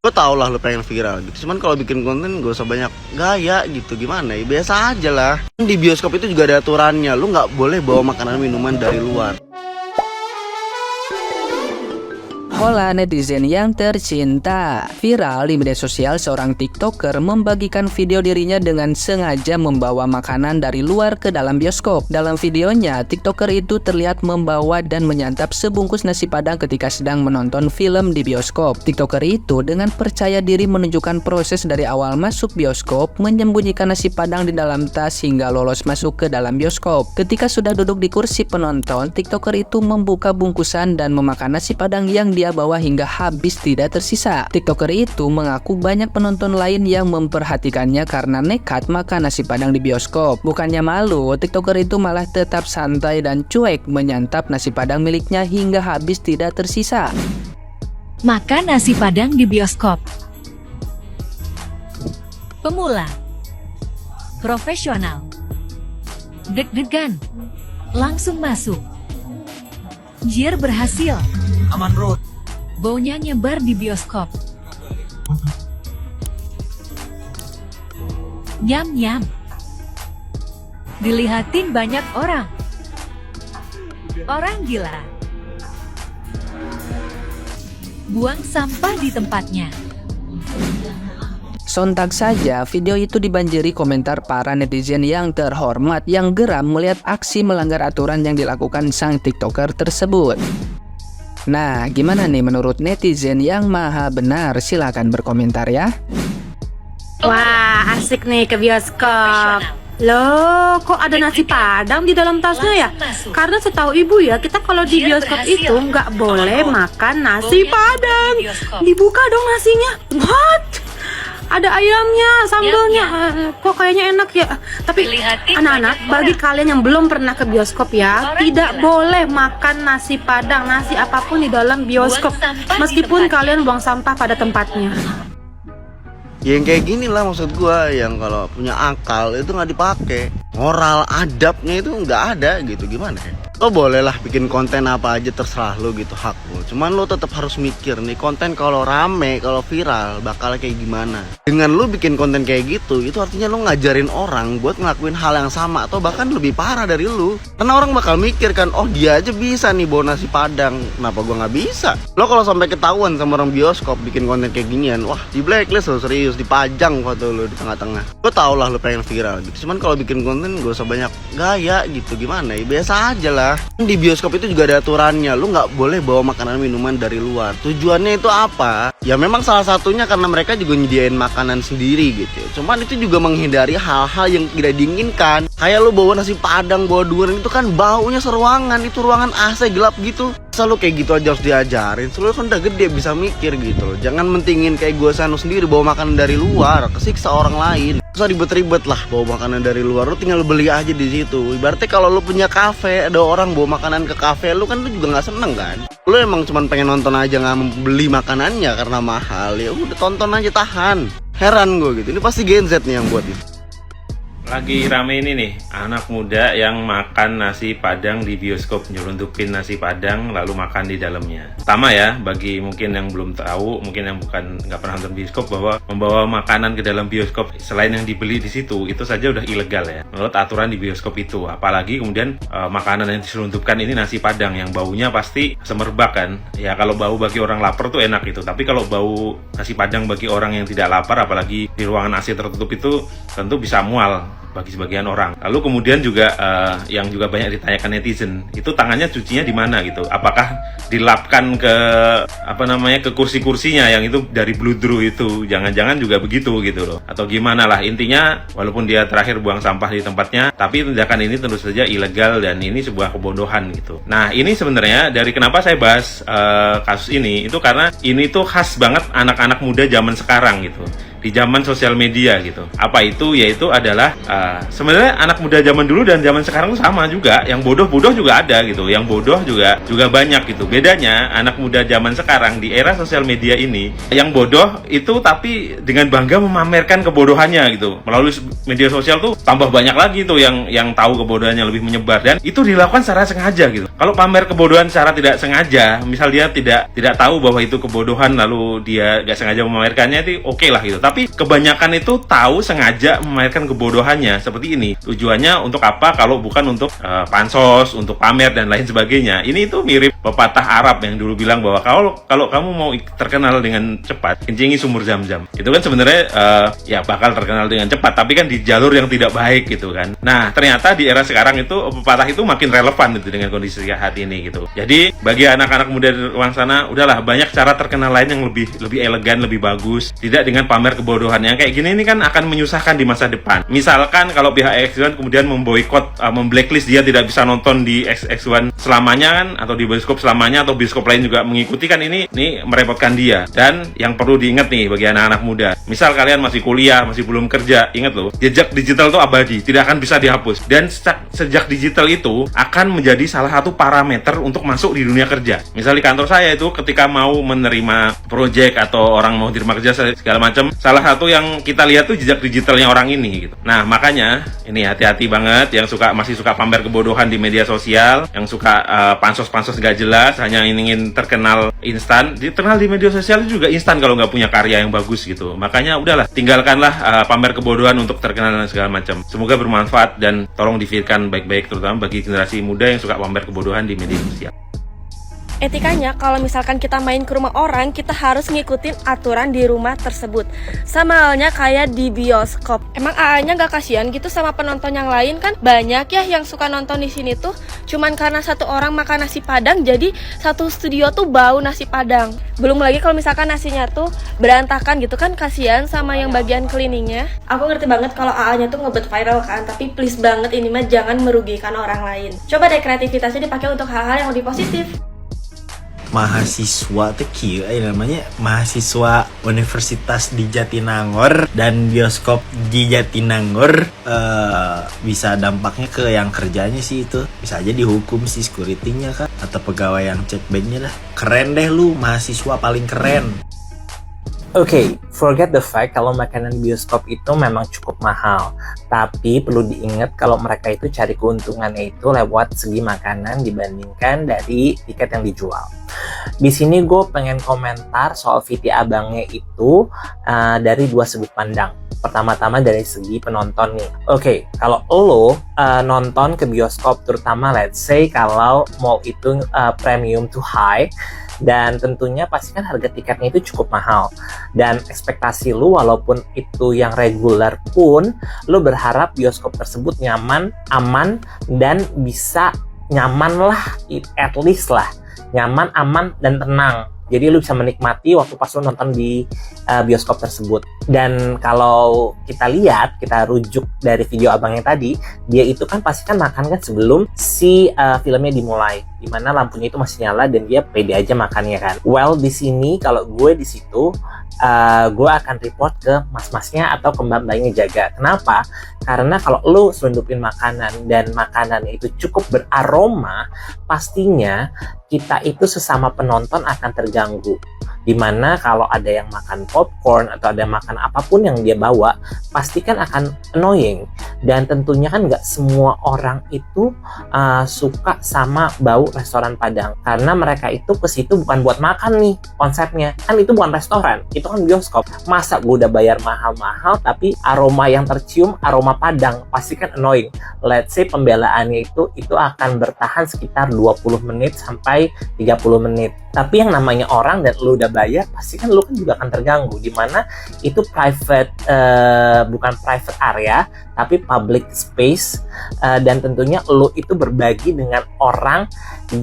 Gue tau lah lu pengen viral gitu, cuman kalau bikin konten gak usah banyak gaya gitu. Gimana ya, biasa aja lah. Di bioskop itu juga ada aturannya, lu gak boleh bawa makanan minuman dari luar. Hola netizen yang tercinta. Viral di media sosial, seorang tiktoker membagikan video dirinya dengan sengaja membawa makanan dari luar ke dalam bioskop. Dalam videonya, tiktoker itu terlihat membawa dan menyantap sebungkus nasi padang ketika sedang menonton film di bioskop. Tiktoker itu dengan percaya diri menunjukkan proses dari awal masuk bioskop, menyembunyikan nasi padang di dalam tas hingga lolos masuk ke dalam bioskop. Ketika sudah duduk di kursi penonton, tiktoker itu membuka bungkusan dan memakan nasi padang yang dia bawa hingga habis tidak tersisa. Tiktoker itu mengaku banyak penonton lain yang memperhatikannya karena nekat makan nasi padang di bioskop. Bukannya malu, tiktoker itu malah tetap santai dan cuek menyantap nasi padang miliknya hingga habis tidak tersisa. Makan nasi padang di bioskop. Pemula, profesional, deg-degan, langsung masuk. Jir berhasil. Aman bro. Baunya nyebar di bioskop. Nyam-nyam. Dilihatin banyak orang. Orang gila. Buang sampah di tempatnya. Sontak saja, video itu dibanjiri komentar para netizen yang terhormat yang geram melihat aksi melanggar aturan yang dilakukan sang tiktoker tersebut. Nah, gimana nih menurut netizen yang maha benar? Silahkan berkomentar ya. Wah, asik nih ke bioskop. Loh, kok ada nasi padang di dalam tasnya ya? Karena setahu ibu ya, kita kalau di bioskop itu nggak boleh makan nasi padang. Dibuka dong nasinya. What? Ada ayamnya, sambelnya, kok kayaknya enak ya. Tapi anak-anak, bagi kalian yang belum pernah ke bioskop ya, tidak boleh makan nasi padang, nasi apapun di dalam bioskop, meskipun kalian buang sampah pada tempatnya. Ya yang kayak gini lah maksud gua, yang kalau punya akal itu nggak dipakai, moral adabnya itu nggak ada gitu. Gimana ya? Lo boleh lah bikin konten apa aja, terserah lo gitu, hak lo. Cuman lo tetap harus mikir nih, konten kalau rame, kalau viral bakal kayak gimana. Dengan lo bikin konten kayak gitu, itu artinya lo ngajarin orang buat ngelakuin hal yang sama atau bahkan lebih parah dari lo. Karena orang bakal mikir kan, oh dia aja bisa nih bawa nasi padang, kenapa gua nggak bisa? Lo kalau sampai ketahuan sama orang bioskop bikin konten kayak ginian, wah di blacklist lo, serius, dipajang foto lo di tengah-tengah. Lo tau lah lo pengen viral gitu, cuman kalau bikin konten gak usah banyak gaya gitu. Gimana ya, biasa aja lah. Di bioskop itu juga ada aturannya, lu nggak boleh bawa makanan minuman dari luar. Tujuannya itu apa? Ya memang salah satunya karena mereka juga nyediain makanan sendiri gitu. Cuman itu juga menghindari hal-hal yang tidak diinginkan. Kayak lu bawa nasi padang, bawa durian, itu kan baunya seruangan, itu ruangan AC gelap gitu. Selalu kayak gitu aja harus diajarin. Selalu kan udah gede bisa mikir gitu. Jangan mentingin kayak gue Sanu sendiri bawa makanan dari luar, kesiksa orang lain. Usah ribet-ribet lah bawa makanan dari luar, lu tinggal beli aja di situ. Ibaratnya kalau lu punya kafe, ada orang bawa makanan ke kafe, lu kan lu juga nggak seneng kan? Lu emang cuman pengen nonton aja, nggak membeli makanannya karena mahal. Ya udah tonton aja, tahan. Heran gue gitu. Ini pasti Gen Z nih yang buat ini. Lagi rame ini nih, anak muda yang makan nasi padang di bioskop, nyelundupin nasi padang lalu makan di dalamnya. Pertama ya, bagi mungkin yang belum tahu, mungkin yang nggak pernah nonton bioskop, bahwa membawa makanan ke dalam bioskop selain yang dibeli di situ, itu saja udah ilegal ya, menurut aturan di bioskop itu. Apalagi kemudian makanan yang diselundupkan ini nasi padang yang baunya pasti semerbak kan. Ya kalau bau bagi orang lapar tuh enak gitu, tapi kalau bau nasi padang bagi orang yang tidak lapar, apalagi di ruangan AC tertutup, itu tentu bisa mual bagi sebagian orang. Lalu kemudian juga yang juga banyak ditanyakan netizen, itu tangannya cucinya di mana gitu? Apakah dilapkan ke ke kursi-kursinya yang itu dari bludru itu? Jangan-jangan juga begitu gitu loh. Atau gimana lah, intinya walaupun dia terakhir buang sampah di tempatnya, tapi tindakan ini tentu saja ilegal dan ini sebuah kebodohan gitu. Nah, ini sebenarnya dari kenapa saya bahas kasus ini, itu karena ini tuh khas banget anak-anak muda zaman sekarang gitu. di zaman sosial media gitu. Apa itu? Yaitu adalah sebenarnya anak muda zaman dulu dan zaman sekarang tuh sama juga. Yang bodoh-bodoh juga ada gitu. Yang bodoh juga banyak gitu. Bedanya anak muda zaman sekarang di era sosial media ini, yang bodoh itu tapi dengan bangga memamerkan kebodohannya gitu. Melalui media sosial tuh tambah banyak lagi tuh yang tahu kebodohannya lebih menyebar, dan itu dilakukan secara sengaja gitu. Kalau pamer kebodohan secara tidak sengaja, misal dia tidak tahu bahwa itu kebodohan lalu dia gak sengaja memamerkannya, itu oke lah gitu. Tapi kebanyakan itu tahu sengaja memamerkan kebodohannya seperti ini. Tujuannya untuk apa kalau bukan untuk pansos, untuk pamer dan lain sebagainya. Ini itu mirip pepatah Arab yang dulu bilang bahwa kalau kamu mau terkenal dengan cepat, kencingi sumur Zam-Zam. Itu kan sebenarnya ya bakal terkenal dengan cepat, tapi kan di jalur yang tidak baik gitu kan. Nah, ternyata di era sekarang itu pepatah itu makin relevan gitu dengan kondisi saat ini gitu. Jadi bagi anak-anak muda di luar sana, udahlah, banyak cara terkenal lain yang lebih elegan, leblebih bagus, tidak dengan pamer kebodohan. Yang kayak gini ini kan akan menyusahkan di masa depan. Misalkan kalau pihak X1 kemudian memboikot, memblacklist dia tidak bisa nonton di X1 selamanya kan, atau di bioskop selamanya, atau bioskop lain juga mengikuti kan, ini merepotkan dia. Dan yang perlu diingat nih bagi anak-anak muda, misal kalian masih kuliah, masih belum kerja, ingat loh, jejak digital itu abadi, tidak akan bisa dihapus. Dan sejak digital itu akan menjadi salah satu parameter untuk masuk di dunia kerja. Misal di kantor saya itu ketika mau menerima project atau orang mau terima kerja segala macam, salah satu yang kita lihat tuh jejak digitalnya orang ini gitu. Nah, makanya ini hati-hati banget yang masih suka pamer kebodohan di media sosial, yang suka pansos-pansos gak jelas, hanya ingin terkenal instan. Terkenal di media sosial juga instan kalau nggak punya karya yang bagus gitu. Makanya udahlah, tinggalkanlah pamer kebodohan untuk terkenal dan segala macam. Semoga bermanfaat dan tolong difikirkan baik-baik, terutama bagi generasi muda yang suka pamer kebodohan di media sosial. Etikanya, kalau misalkan kita main ke rumah orang, kita harus ngikutin aturan di rumah tersebut. Sama halnya kayak di bioskop. Emang AA-nya gak kasihan gitu sama penonton yang lain kan? Banyak ya yang suka nonton di sini tuh cuman karena satu orang makan nasi padang, jadi satu studio tuh bau nasi padang. Belum lagi kalau misalkan nasinya tuh berantakan gitu kan, kasihan sama yang bagian cleaningnya. Aku ngerti banget kalau AA-nya tuh ngebet viral kan, tapi please banget ini mah jangan merugikan orang lain. Coba deh kreativitasnya dipakai untuk hal-hal yang lebih positif. Mahasiswa teki namanya mahasiswa Universitas di Jatinangor dan bioskop di Jatinangor, bisa dampaknya ke yang kerjanya sih. Itu bisa aja dihukum sih security-nya kan, atau pegawai yang cek bandnya lah. Keren deh lu, mahasiswa paling keren. Oke, forget the fact kalau makanan bioskop itu memang cukup mahal. Tapi perlu diingat kalau mereka itu cari keuntungannya itu lewat segi makanan dibandingkan dari tiket yang dijual. Di sini gue pengen komentar soal VT abangnya itu dari dua sudut pandang. Pertama-tama dari segi penonton nih. Oke, kalau lo nonton ke bioskop, terutama let's say kalau mall itu premium to high, dan tentunya pasti kan harga tiketnya itu cukup mahal, dan ekspektasi lu walaupun itu yang reguler pun lu berharap bioskop tersebut nyaman, aman, dan bisa nyaman lah, at least lah nyaman, aman, dan tenang. Jadi lu bisa menikmati waktu pas lu nonton di bioskop tersebut. Dan kalau kita lihat, kita rujuk dari video abangnya tadi, dia itu kan pasti kan makan kan sebelum si filmnya dimulai, dimana lampunya itu masih nyala dan dia pede aja makannya kan. Well, di sini kalau gue di situ, gue akan report ke mas-masnya atau ke mbak-mbaknya jaga. Kenapa? Karena kalau lu selundupin makanan dan makanannya itu cukup beraroma, pastinya kita itu sesama penonton akan terganggu. Dimana kalau ada yang makan popcorn atau ada makan apapun yang dia bawa, pasti kan akan annoying. Dan tentunya kan nggak semua orang itu suka sama bau restoran Padang, karena mereka itu ke situ bukan buat makan nih konsepnya. Kan itu bukan restoran, itu kan bioskop. Masa gue udah bayar mahal-mahal tapi aroma yang tercium aroma Padang, pasti kan annoying. Let's say pembelaannya itu akan bertahan sekitar 20 menit sampai 30 menit. Tapi yang namanya orang dan lu udah bayar, pasti kan lu kan juga akan terganggu. Dimana itu private, bukan private area, tapi public space, dan tentunya lu itu berbagi dengan orang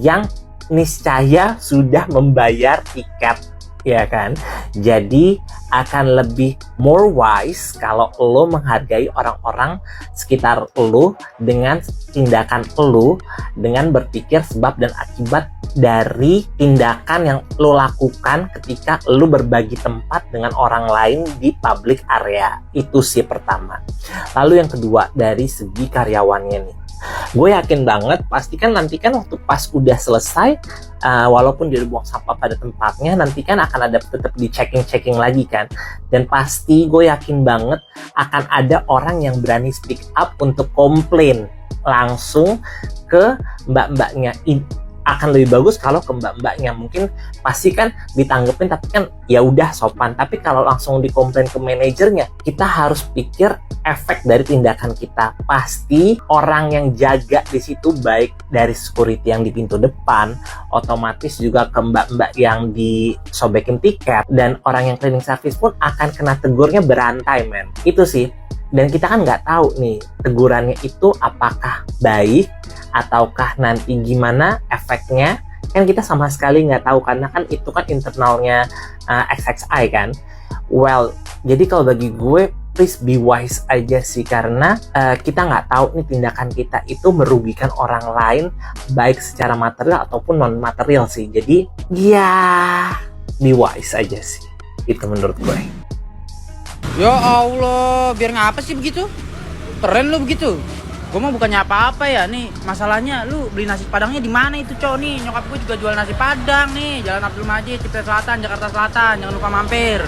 yang niscaya sudah membayar tiket, ya kan? Jadi akan lebih more wise kalau lo menghargai orang-orang sekitar lo dengan tindakan lo, dengan berpikir sebab dan akibat dari tindakan yang lo lakukan ketika lo berbagi tempat dengan orang lain di public area. Itu sih pertama. Lalu yang kedua, dari segi karyawannya nih. Gue yakin banget, pastikan nanti kan waktu pas udah selesai, walaupun dia buang sampah pada tempatnya, nanti kan akan ada tetap di checking lagi kan. Dan pasti gue yakin banget akan ada orang yang berani speak up untuk komplain langsung ke mbak-mbaknya. Akan lebih bagus kalau ke mbak-mbaknya, mungkin pasti kan ditanggepin tapi kan ya udah sopan. Tapi kalau langsung dikomplain ke manajernya, kita harus pikir efek dari tindakan kita. Pasti orang yang jaga di situ, baik dari security yang di pintu depan, otomatis juga ke mbak-mbak yang disobekin tiket, dan orang yang cleaning service pun akan kena tegurnya berantai, men. Itu sih. Dan kita kan nggak tahu nih tegurannya itu apakah baik ataukah nanti gimana efeknya, kan kita sama sekali nggak tahu karena kan itu kan internalnya XXI kan. Well, jadi kalau bagi gue please be wise aja sih, karena kita nggak tahu nih tindakan kita itu merugikan orang lain baik secara material ataupun non material sih. Jadi ya be wise aja sih, itu menurut gue. Ya Allah, biar ngapa sih begitu? Keren lu begitu. Gue mah bukannya apa-apa ya, nih masalahnya lu beli nasi padangnya di mana itu, Cok? Nih nyokap gue juga jual nasi padang nih, Jalan Abdul Majid, Cipete Selatan, Jakarta Selatan, jangan lupa mampir.